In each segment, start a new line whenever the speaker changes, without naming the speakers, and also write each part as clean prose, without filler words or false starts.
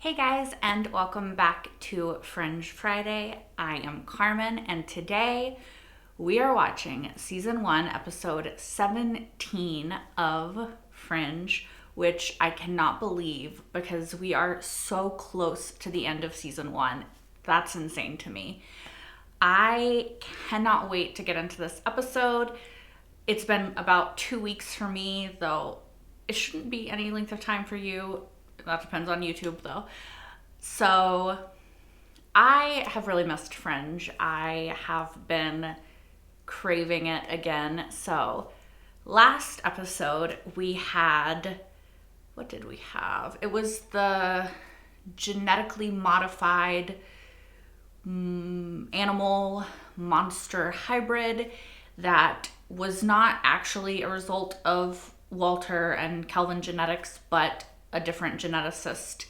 Hey guys, and welcome back to Fringe Friday. I am Carmen, and today we are watching season 1, episode 17 of Fringe, which I cannot believe because we are so close to the end of season 1. That's insane to me. I cannot wait to get into this episode. It's been about 2 weeks for me, though it shouldn't be any length of time for you. That depends on YouTube though. So I have really missed Fringe. I have been craving it again. So last episode we had, what did we have? It was the genetically modified animal monster hybrid that was not actually a result of Walter and Kelvin genetics, but a different geneticist.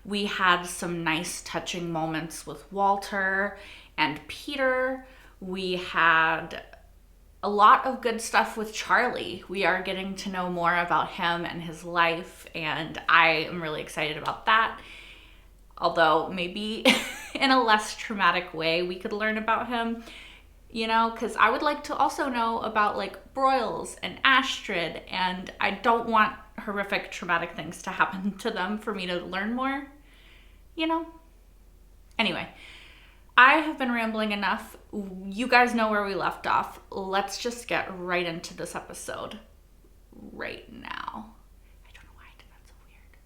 We had some nice touching moments with Walter and Peter. We had a lot of good stuff with Charlie. We are getting to know more about him and his life, and I am really excited about that. Although maybe in a less traumatic way we could learn about him, you know, because I would like to also know about like Broyles and Astrid, and I don't want horrific traumatic things to happen to them for me to learn more, you know? Anyway, I have been rambling enough. You guys know where we left off. Let's just get right into this episode right now. I don't know why I did that so weird.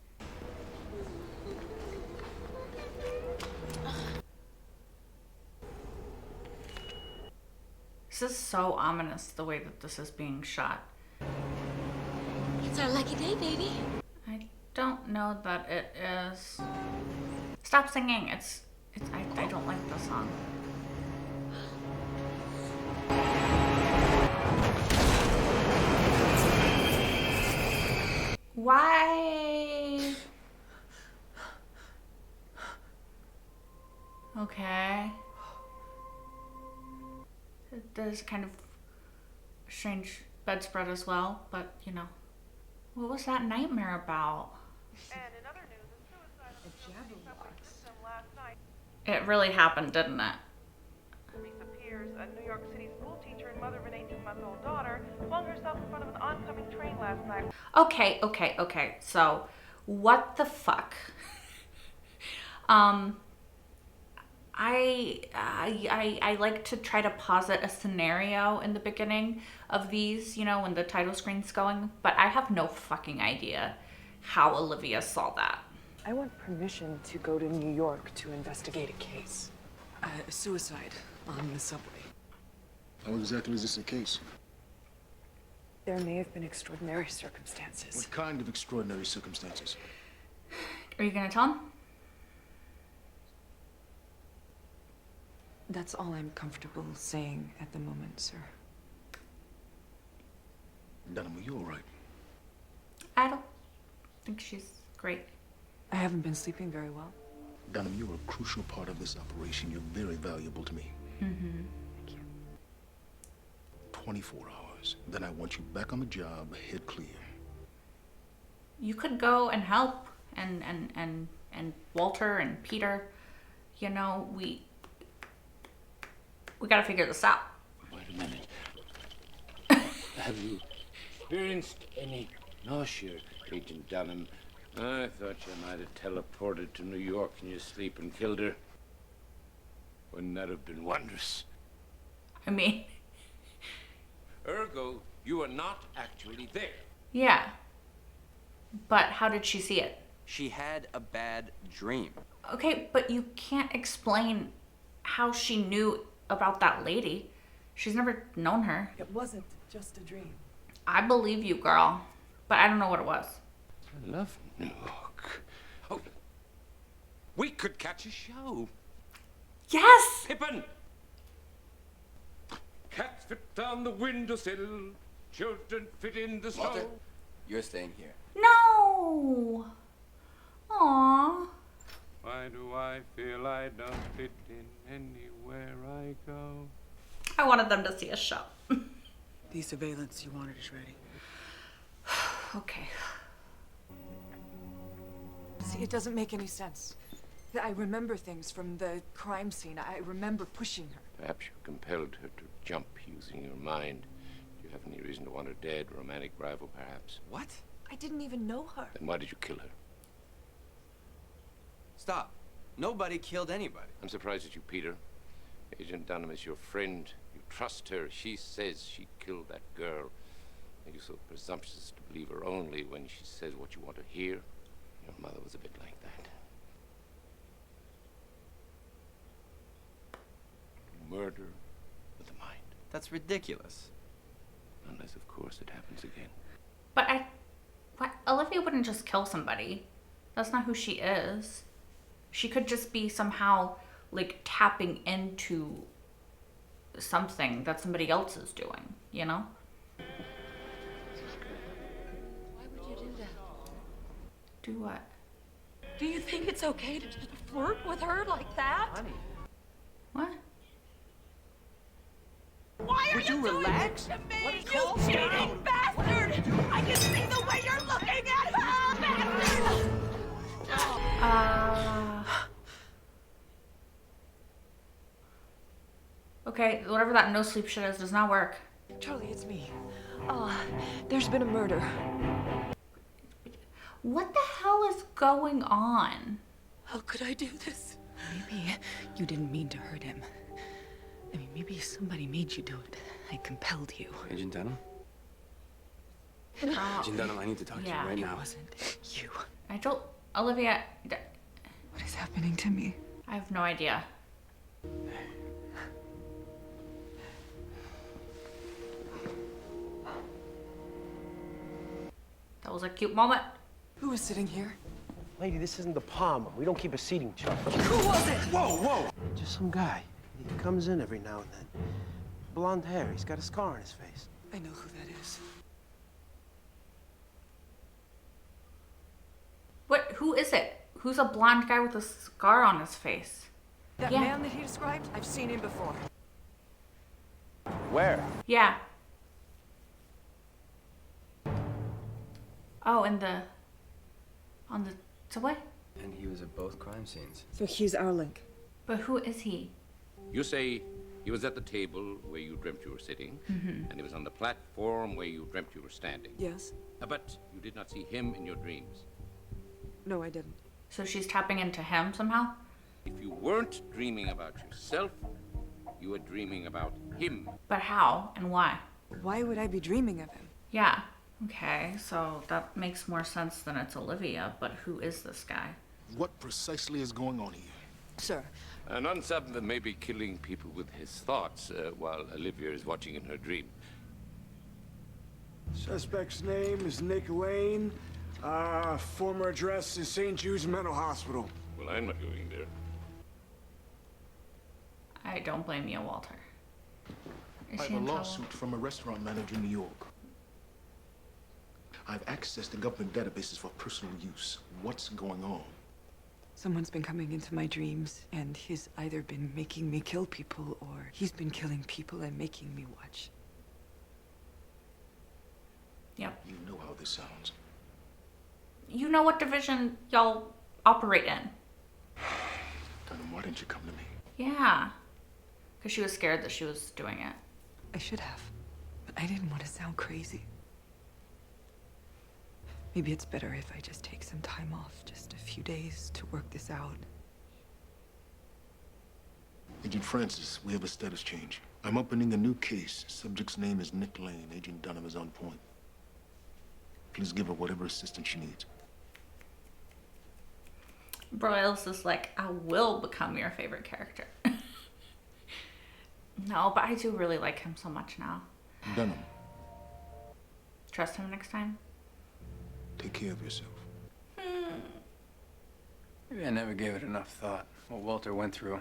This is so ominous, the way that this is being shot.
It's our lucky day, baby.
I don't know that it is. Stop singing. I don't like the song. Why? Okay. There's kind of strange bedspread as well, but you know. What was that nightmare about?
And in other news, a suicide on the subway system last night.
It really happened, didn't it?
Lisa Pierce, a New York City school teacher and mother of an 18-month-old daughter, flung herself in front of an oncoming train last night.
Okay. So, what the fuck? I like to try to posit a scenario in the beginning of these, you know, when the title screen's going, but I have no fucking idea how Olivia saw that.
I want permission to go to New York to investigate a case. A suicide on the subway.
How exactly is this the case?
There may have been extraordinary circumstances.
What kind of extraordinary circumstances?
Are you gonna tell him?
That's all I'm comfortable saying at the moment, sir.
Dunham, are you all right?
I don't think she's great.
I haven't been sleeping very well.
Dunham, you're a crucial part of this operation. You're very valuable to me.
Mm-hmm.
Thank you.
24 hours. Then I want you back on the job, head clear.
You could go and help, and Walter and Peter, you know, we gotta figure this out.
Wait a minute. Have you experienced any nausea, Agent Dunham? I thought you might have teleported to New York in your sleep and killed her. Wouldn't that have been wondrous?
I mean,
Ergo, you are not actually there.
yeah. But how did she see it?
She had a bad dream.
Okay, but you can't explain how she knew about that lady. She's never known her.
It wasn't just a dream.
I believe you, girl. But I don't know what it was.
I love New York. Oh, we could catch a show.
Yes!
Pippin! Cats fit down the windowsill. Children fit in the snow.
Walter, you're staying here.
No! Aww.
Why do I feel I don't fit in anywhere I go?
I wanted them to see a show.
The surveillance you wanted is ready.
Okay.
It doesn't make any sense. I remember things from the crime scene. I remember pushing her.
Perhaps you compelled her to jump using your mind. Do you have any reason to want her dead? Romantic rival, perhaps?
What?
I didn't even know her.
Then why did you kill her?
Stop. Nobody killed anybody.
I'm surprised at you, Peter. Agent Dunham is your friend. You trust her. She says she killed that girl. Are you so presumptuous to believe her only when she says what you want to hear? Your mother was a bit like that. Murder with the mind.
That's ridiculous.
Unless, of course, it happens again.
But Olivia wouldn't just kill somebody. That's not who she is. She could just be somehow, like, tapping into something that somebody else is doing, you know?
Why would you do that?
Do what?
Do you think it's okay to just flirt with her like that?
Honey.
What?
Why are you
relax?
doing this to me? You cheating bastard! I can see the way you're looking at her, bastard!
Okay, whatever that no sleep shit is does not work.
Charlie, it's me. There's been a murder.
What the hell is going on?
How could I do this? Maybe you didn't mean to hurt him. I mean, maybe somebody made you do it. I compelled you.
Agent Dunham?
Oh,
Agent Dunham, I need to talk to
yeah.
you right
It
now.
wasn't you.
I don't... Olivia...
What is happening to me?
I have no idea. That was a cute moment.
Who is sitting here?
Lady, this isn't the Palmer. We don't keep a seating chart.
Who was it?
Whoa, whoa! Just some guy. He comes in every now and then. Blonde hair. He's got a scar on his face.
I know who that is.
What? Who is it? Who's a blonde guy with a scar on his face?
That
Yeah.
man that he described? I've seen him before.
Where?
Yeah. Oh, in the... on the subway?
And he was at both crime scenes.
So he's our link.
But who is he?
You say he was at the table where you dreamt you were sitting, and he was on the platform where you dreamt you were standing.
Yes?
But you did not see him in your dreams.
No, I didn't.
So she's tapping into him somehow?
If you weren't dreaming about yourself, you were dreaming about him.
But how and why?
Why would I be dreaming of him?
Yeah. Okay, so that makes more sense than it's Olivia, but who is this guy?
What precisely is going on here?
Sir,
An unsub may be killing people with his thoughts while Olivia is watching in her dream.
Suspect's name is Nick Lane. Former address is St. Jude's Mental Hospital.
Well, I'm not going there.
I don't blame you, Walter. Is
I
she
have a
in trouble?
lawsuit from a restaurant manager in New York. I've accessed the government databases for personal use. What's going on?
someone's been coming into my dreams, and he's either been making me kill people, or he's been killing people and making me watch.
Yep.
You know how this sounds.
You know what division y'all operate in.
Dunham, why didn't you come to me?
Yeah. Because she was scared that she was doing it.
I should have, but I didn't want to sound crazy. Maybe it's better if I just take some time off, just a few days to work this out.
Agent Francis, we have a status change. I'm opening a new case. Subject's name is Nick Lane. Agent Dunham is on point. Please give her whatever assistance she needs.
Broyles is like, I will become your favorite character. No, but I do really like him so much now.
Dunham,
Trust him next time?
take care of yourself.
Maybe I never gave it enough thought, what Walter went through.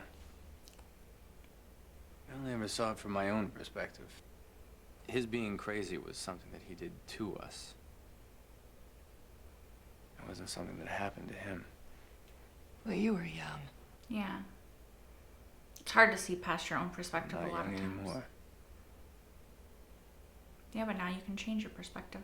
I only ever saw it from my own perspective. His being crazy was something that he did to us. It wasn't something that happened to him.
Well, you were young.
Yeah. It's hard to see past your own perspective
Not
a lot
young
of times.
anymore.
Yeah, but now you can change your perspective.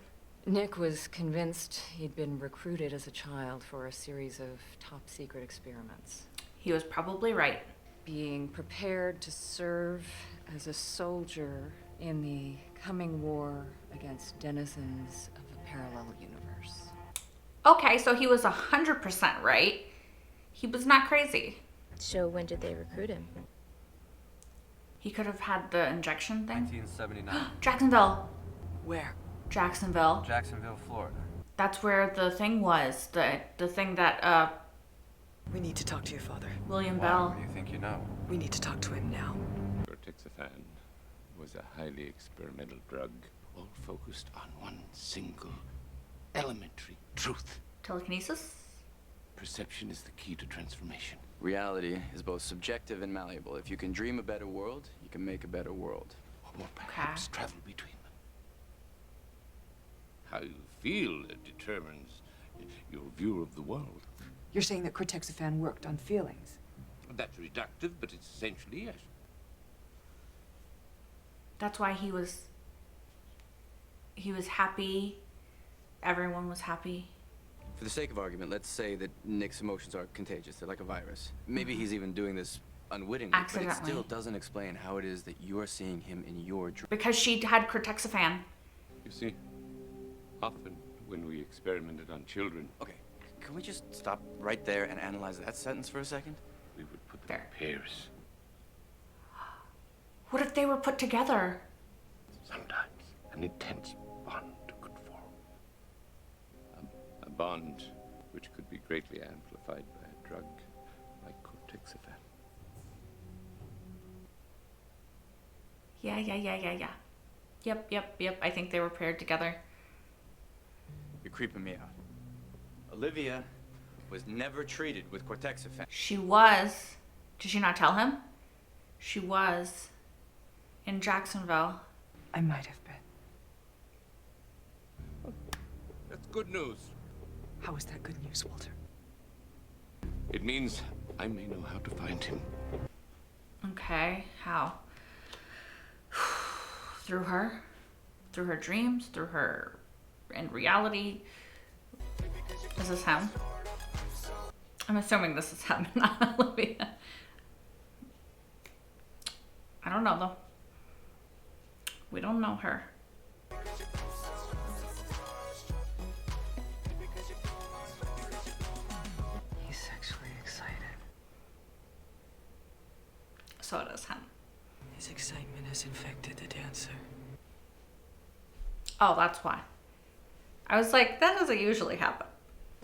Nick was convinced he'd been recruited as a child for a series of top-secret experiments.
He was probably right.
Being prepared to serve as a soldier in the coming war against denizens of a parallel universe.
Okay, so he was 100% right. He was not crazy.
So when did they recruit him?
He could have had the injection thing.
1979.
Jacksonville.
Where?
Jacksonville.
Jacksonville, Florida.
That's where the thing was. The thing that
We need to talk to your father.
William
Why?
Bell.
What do you think you know?
We need to talk to him now.
Cortexiphan was a highly experimental drug, all focused on one single elementary truth.
Telekinesis?
Perception is the key to transformation.
Reality is both subjective and malleable. If you can dream a better world, you can make a better world.
Or perhaps travel between them. How you feel determines your view of the world.
You're saying that Cortexiphan worked on feelings?
That's reductive, but it's essentially yes.
That's why he was happy. Everyone was happy.
For the sake of argument, let's say that Nick's emotions are contagious. They're like a virus. Maybe he's even doing this unwittingly, but it
Accidentally.
still doesn't explain how it is that you are seeing him in your dream.
Because she had Cortexiphan.
You see, often when we experimented on children,
Okay, can we just stop right there and analyze that sentence for a second?
we would put them in pairs.
What if they were put together?
Sometimes an intense bond could form. A bond which could be greatly amplified by a drug like Cortexiphan.
Yeah. Yep. I think they were paired together.
You're creeping me out. Olivia was never treated with Cortexiphan.
She was. Did she not tell him? She was in Jacksonville.
I might have been.
That's good news.
How is that good news, Walter?
It means I may know how to find him.
Okay, how? Through her? Through her dreams? Through her in reality? Is this him? I'm assuming this is him, not Olivia. I don't know though. We don't know her.
He's sexually excited.
So it is him.
His excitement has infected the dancer.
Oh, that's why. I was like, that doesn't usually happen.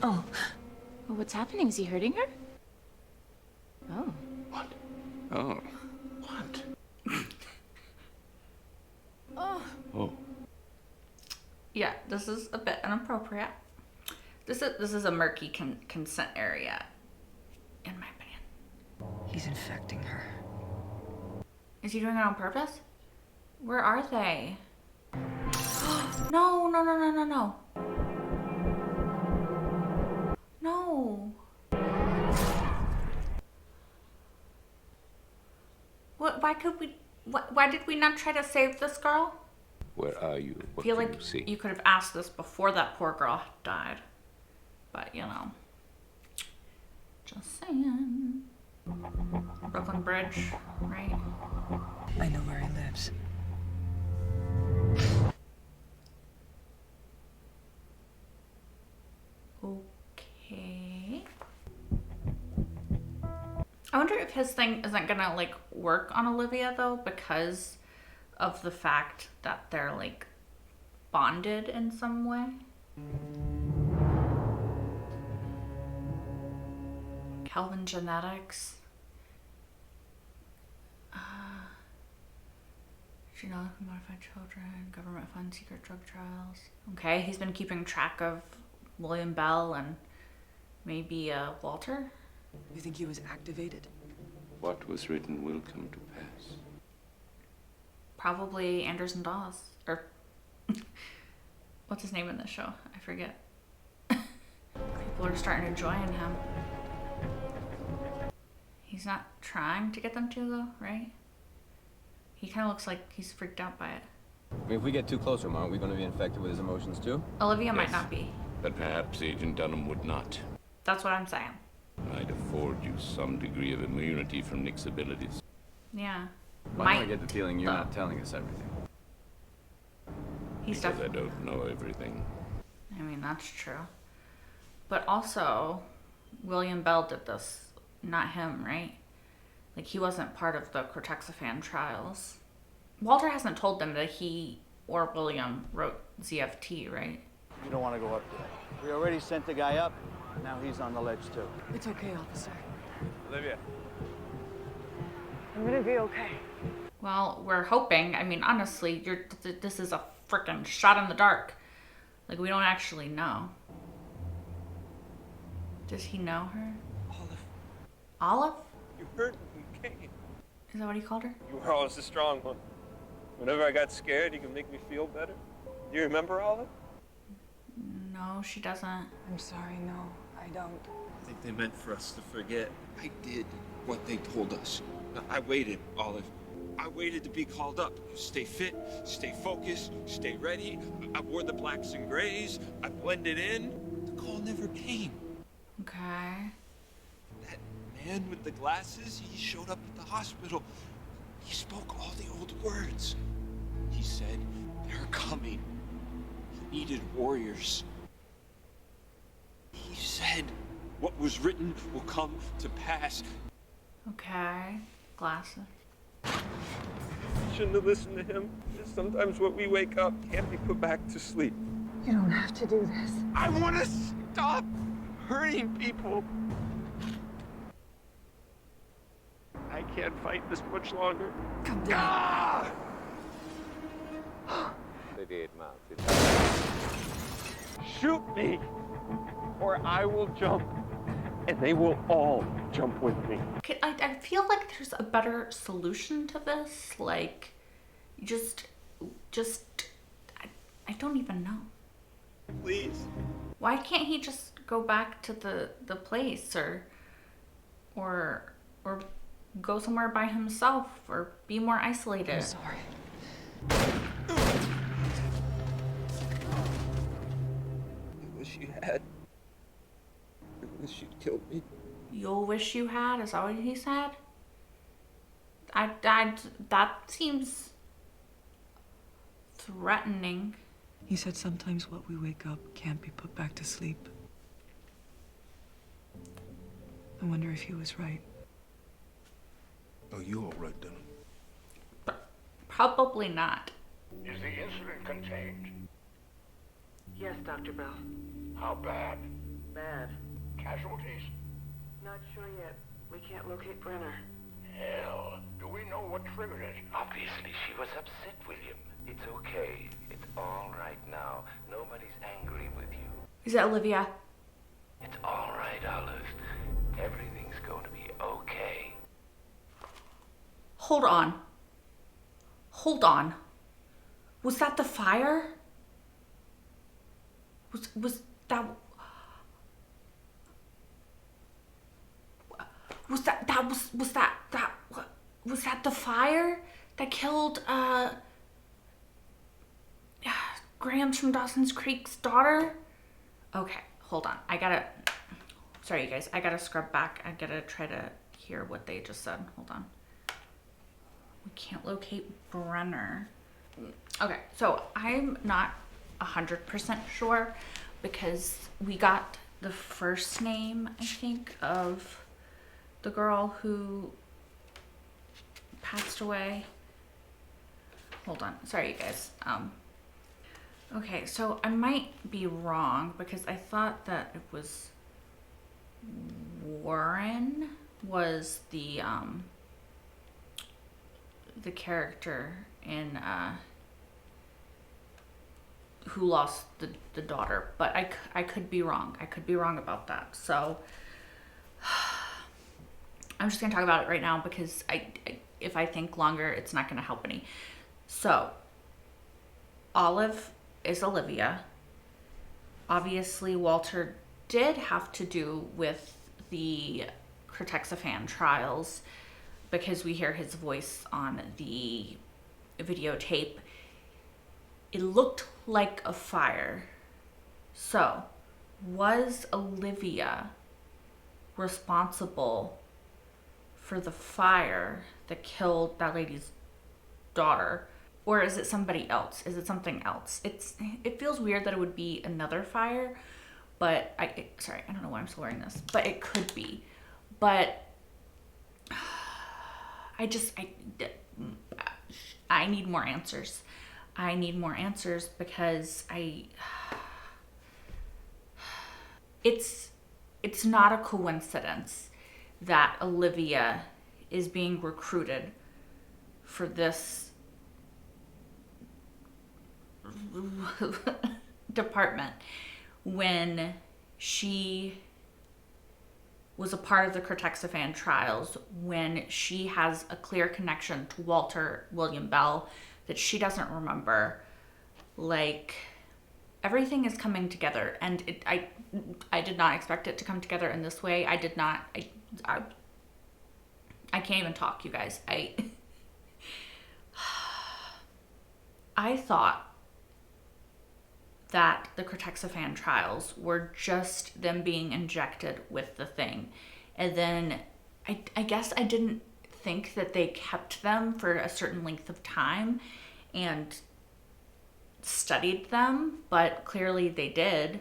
Oh. Well, what's happening? Is he hurting her? Oh.
What?
Oh.
What?
Oh.
Oh.
Yeah, this is a bit inappropriate. This is a murky consent area, in my opinion.
He's infecting her.
Is he doing it on purpose? Where are they? No. No. What? Why did we not try to save this girl?
Where are you?
I
What
feel
can
like
you see?
you could have asked this before that poor girl died. But, you know. Just saying. Brooklyn Bridge, right?
I know where he lives.
Okay. I wonder if his thing isn't gonna, like, work on Olivia, though, because of the fact that they're, like, bonded in some way. Kelvin Genetics. Genetically modified children, government fund secret drug trials. Okay, he's been keeping track of William Bell and maybe Walter.
You think he was activated?
What was written will come to pass.
Probably Anders and Dawes. Or what's his name in this show? I forget. People are starting to join him. He's not trying to get them to, though, right? He kind of looks like he's freaked out by it.
I mean, if we get too close to him, aren't we going to be infected with his emotions too?
Olivia might not be.
But perhaps Agent Dunham would not.
That's what I'm saying.
I'd afford you some degree of immunity from Nick's abilities.
Yeah.
Why do I get the feeling you're not telling us everything?
He's
Because I don't know everything.
I mean, that's true. But also, William Bell did this, not him, right? Like, he wasn't part of the Cortexiphan trials. Walter hasn't told them that he or William wrote ZFT, right?
You don't want to go up there. We already sent the guy up. Now he's on the ledge, too.
It's okay, officer.
Olivia.
I'm gonna be okay.
Well, we're hoping. I mean, honestly, this is a freaking shot in the dark. Like, we don't actually know. Does he know her?
Olive.
Olive?
You heard me, Kate.
Is that what he called her?
You were always the strong one. Whenever I got scared, you could make me feel better. Do you remember Olive?
No, she doesn't.
I'm sorry, no, I don't.
I think they meant for us to forget. I did what they told us. I waited, Olive. I waited to be called up. Stay fit, stay focused, stay ready. I wore the blacks and grays. I blended in. The call never came.
Okay.
That man with the glasses, he showed up at the hospital. He spoke all the old words. He said, they're coming. He needed warriors. He said, what was written will come to pass.
Okay. Glasses.
Shouldn't have listened to him. Sometimes what we wake up can't be put back to sleep.
You don't have to do this.
I want to stop hurting people. I can't fight this much longer.
Come down.
Ah!
38 miles.
Shoot me, or I will jump, and they will all jump with me.
I feel like there's a better solution to this. Like, I don't even know.
Please.
Why can't he just go back to the place or go somewhere by himself or be more isolated?
I'm sorry.
I wish you had. I wish you'd killed me.
You'll wish you had? Is that what he said? That seems threatening.
He said sometimes what we wake up can't be put back to sleep. I wonder if he was right.
Are you all right, Dylan?
Probably not.
Is the incident contained?
Yes, Dr. Bell.
How bad?
Bad.
Casualties?
Not sure yet. We can't locate Brenner.
Hell, do we know what triggered it?
Obviously, she was upset with him. It's okay. It's all right now. Nobody's angry with you.
Is that Olivia?
It's all right, Olive. Everything's going to be okay.
Hold on. Hold on. Was that the fire? Was that... Was that the fire that killed Grams from Dawson's Creek's daughter? Okay, hold on. Sorry you guys, I gotta scrub back. I gotta try to hear what they just said. Hold on. We can't locate Brenner. Okay, so I'm not 100% sure because we got the first name, I think, of the girl who passed away. Hold on, sorry you guys. Okay, so I might be wrong because I thought that it was Warren was the character in who lost the daughter, but I could be wrong. I could be wrong about that. So I'm just gonna talk about it right now because if I think longer, it's not gonna help any. So Olive is Olivia. Obviously, Walter did have to do with the Cortexiphan trials because we hear his voice on the videotape. It looked like a fire. So, was Olivia responsible for the fire that killed that lady's daughter? Or is it somebody else? Is it something else? It feels weird that it would be another fire, but sorry, I don't know why I'm slurring this, but it could be. But I need more answers. I need more answers because it's not a coincidence that Olivia is being recruited for this department when she was a part of the Cortexiphan trials, when she has a clear connection to Walter William Bell that she doesn't remember. Like, everything is coming together, and I did not expect it to come together in this way. I can't even talk, you guys. I thought that the Cortexiphan trials were just them being injected with the thing. And then I guess I didn't think that they kept them for a certain length of time and studied them, but clearly they did.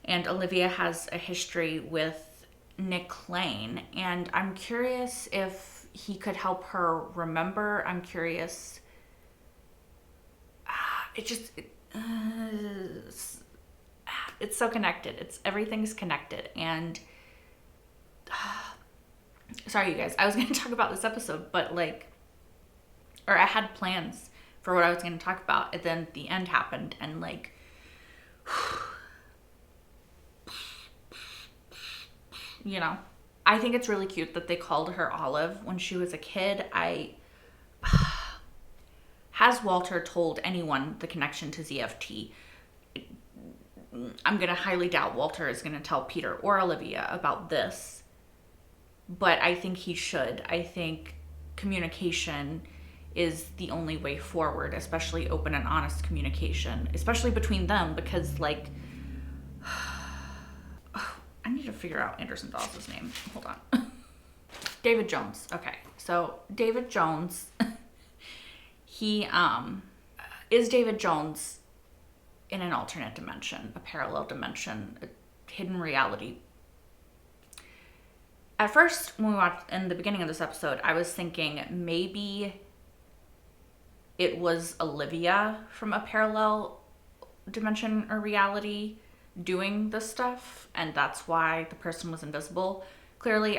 And Olivia has a history with Nick Lane, and I'm curious if he could help her remember. I'm curious. It's so connected. Everything's connected. And sorry, you guys, I was going to talk about this episode, but I had plans for what I was going to talk about, and then the end happened, and you know, I think it's really cute that they called her Olive when she was a kid. Has Walter told anyone the connection to ZFT? I'm going to highly doubt Walter is going to tell Peter or Olivia about this, but I think he should. I think communication is the only way forward, especially open and honest communication, especially between them, because I need to figure out Anderson Dawes' name. Hold on. David Jones. Okay, so David Jones, he is David Jones in an alternate dimension, a parallel dimension, a hidden reality. At first, when we watched in the beginning of this episode, I was thinking maybe it was Olivia from a parallel dimension or reality doing this stuff, and that's why the person was invisible. Clearly,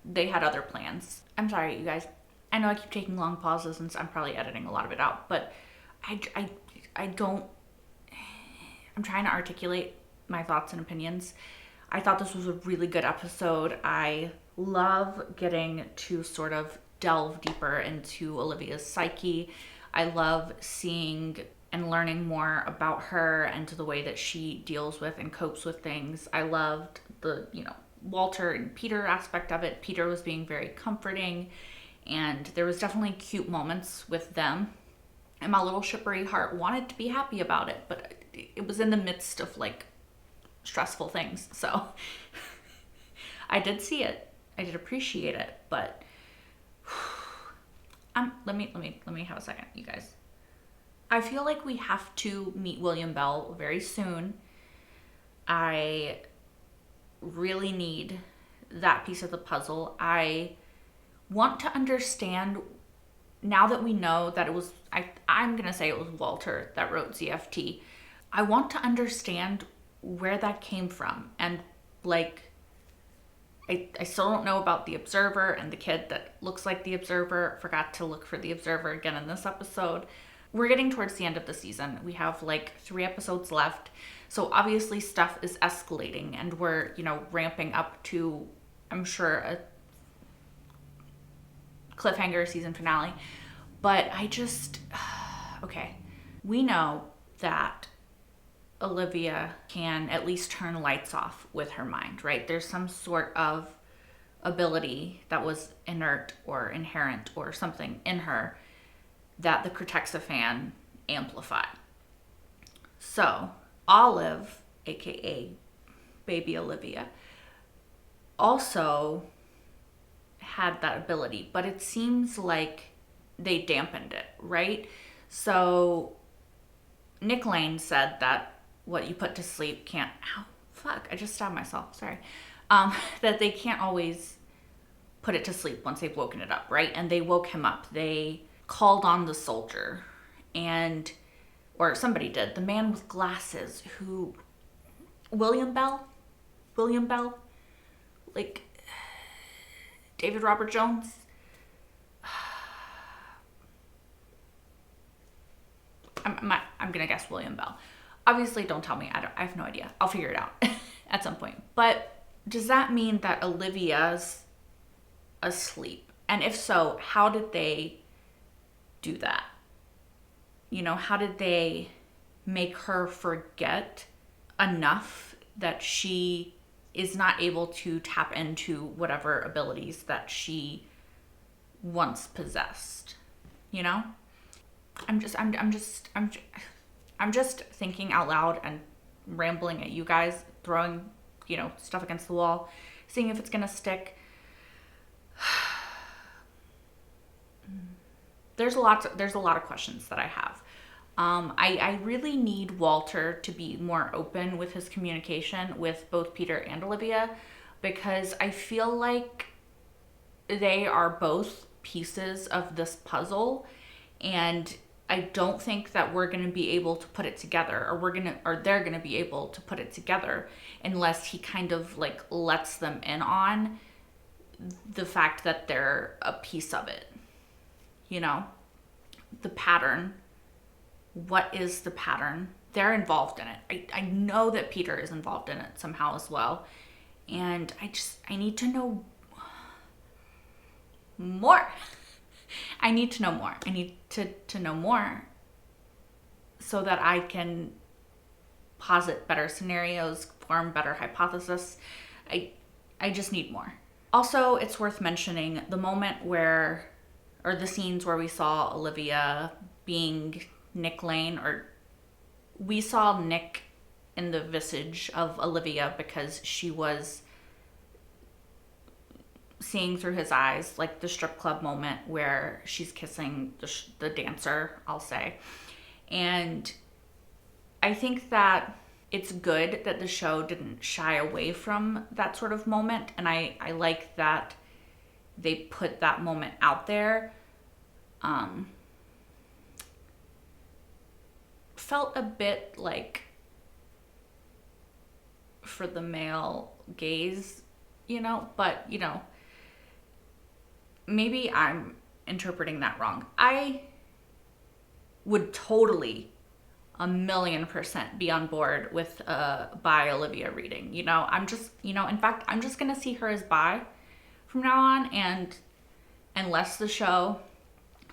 they had other plans. I'm sorry, you guys. I know I keep taking long pauses, and I'm probably editing a lot of it out, but I don't... I'm trying to articulate my thoughts and opinions. I thought this was a really good episode. I love getting to sort of delve deeper into Olivia's psyche. I love seeing and learning more about her and to the way that she deals with and copes with things. I loved the, Walter and Peter aspect of it. Peter was being very comforting, and there was definitely cute moments with them. And my little shippery heart wanted to be happy about it, but it was in the midst of stressful things. So I did see it. I did appreciate it, but let me have a second, you guys. I feel like we have to meet William Bell very soon. I really need that piece of the puzzle. I want to understand, now that we know that it was, I'm going to say it was Walter that wrote ZFT. I want to understand where that came from. And I still don't know about the Observer and the kid that looks like the Observer. Forgot to look for the Observer again in this episode. We're getting towards the end of the season. We have 3 episodes left. So obviously stuff is escalating, and we're, ramping up to, I'm sure, a cliffhanger season finale. But okay. We know that Olivia can at least turn lights off with her mind, right? There's some sort of ability that was inert or inherent or something in her that the Cortexiphan amplified. So Olive, aka baby Olivia, also had that ability, but it seems like they dampened it, right? So Nick Lane said that what you put to sleep can't, ow, fuck, I just stabbed myself, sorry. That they can't always put it to sleep once they've woken it up, right? And they woke him up. They called on the soldier, and, or somebody did, the man with glasses who, William Bell, like David Robert Jones. I'm gonna guess William Bell. Obviously, don't tell me. I have no idea. I'll figure it out at some point. But does that mean that Olivia's asleep? And if so, how did they do that? You know, how did they make her forget enough that she is not able to tap into whatever abilities that she once possessed? You know? I'm just thinking out loud and rambling at you guys, throwing, you know, stuff against the wall, seeing if it's gonna stick. There's a lot of questions that I have. I really need Walter to be more open with his communication with both Peter and Olivia, because I feel like they are both pieces of this puzzle, and I don't think that we're going to be able to put it together, or they're going to be able to put it together unless he kind of like lets them in on the fact that they're a piece of it. You know, the pattern. What is the pattern? They're involved in it. I know that Peter is involved in it somehow as well. And I need to know more. I need to know more. I need to know more so that I can posit better scenarios, form better hypothesis. I just need more. Also, it's worth mentioning the moment where, or the scenes where we saw Olivia being Nick Lane, or we saw Nick in the visage of Olivia because she was seeing through his eyes, like the strip club moment where she's kissing the dancer, I'll say. And I think that it's good that the show didn't shy away from that sort of moment, and I like that they put that moment out there. Felt a bit like for the male gaze, you know, but, you know, maybe I'm interpreting that wrong. I would totally 1,000,000% be on board with bi Olivia reading. You know, I'm just, you know, in fact, I'm just gonna see her as bi from now on, and unless the show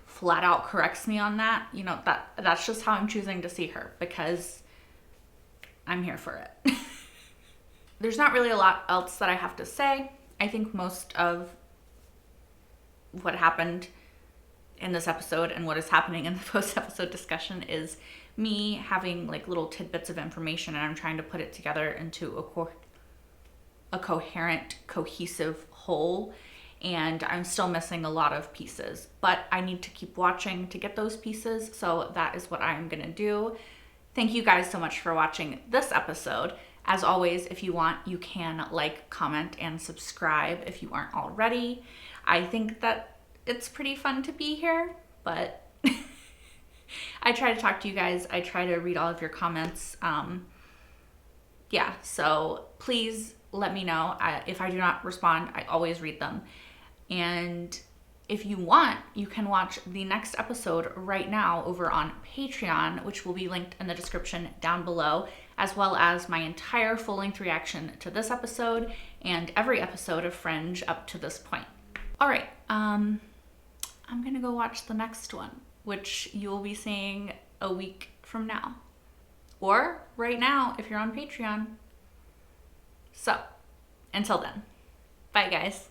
flat out corrects me on that, you know, that's just how I'm choosing to see her, because I'm here for it. There's not really a lot else that I have to say. I think most of what happened in this episode and what is happening in the post-episode discussion is me having like little tidbits of information, and I'm trying to put it together into a coherent, cohesive whole. And I'm still missing a lot of pieces, but I need to keep watching to get those pieces. So that is what I'm gonna do. Thank you guys so much for watching this episode. As always, if you want, you can like, comment, and subscribe if you aren't already. I think that it's pretty fun to be here, but I try to talk to you guys. I try to read all of your comments. Yeah, so please let me know. If I do not respond, I always read them. And if you want, you can watch the next episode right now over on Patreon, which will be linked in the description down below, as well as my entire full-length reaction to this episode and every episode of Fringe up to this point. All right, I'm gonna go watch the next one, which you'll be seeing a week from now, or right now if you're on Patreon. So, until then, bye guys.